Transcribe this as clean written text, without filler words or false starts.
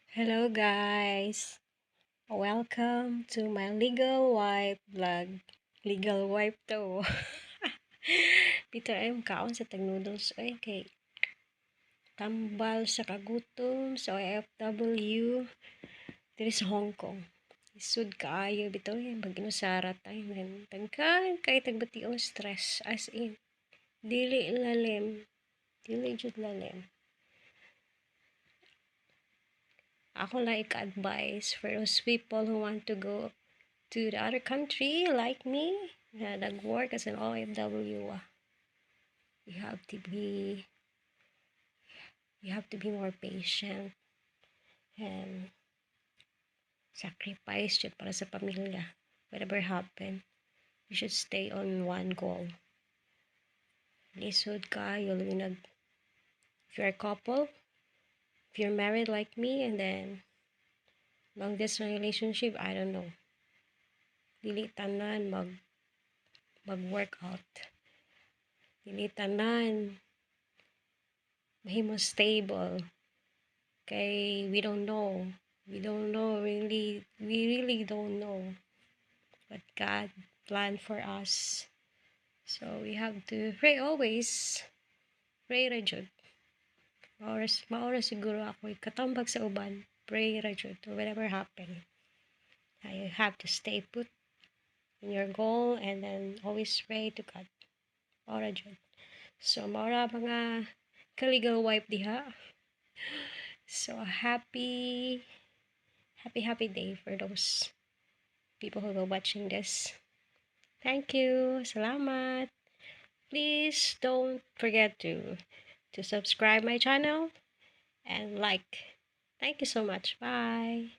Hello guys! Welcome to my legal wife vlog. Legal wife to. Peter M. kaon sa tag-noodles. Ay, kay tambal sa kagutom sa OFW diri sa Hong Kong. Isud kaayo bitaw yan. Pag inusara tayo. Tagkan kay tagbationg stress. As in. Dili lalim. Dili jud lalim. Ako like advice for those people who want to go to the other country like me na nag-work as an OFW. You have to be more patient and sacrifice yun para sa pamilya. Whatever happen, you should stay on one goal. Lisod ka, you'll if you're a couple, if you're married like me, and then long distance relationship, I don't know. Dili tanan mag-workout. Dili tanan mahimo stable. Kay we don't know really, we really don't know what God planned for us. So we have to pray always. Pray ra jud. Maoras siguro ako katambag sa uban. Pray ra jud or whatever happen. You have to stay put in your goal and then always pray to God. Maora jud. So maora mga ka-legal wife diha. So happy day for those people who are watching this. Thank you. Salamat. Please don't forget to subscribe my channel and like. Thank you so much. Bye.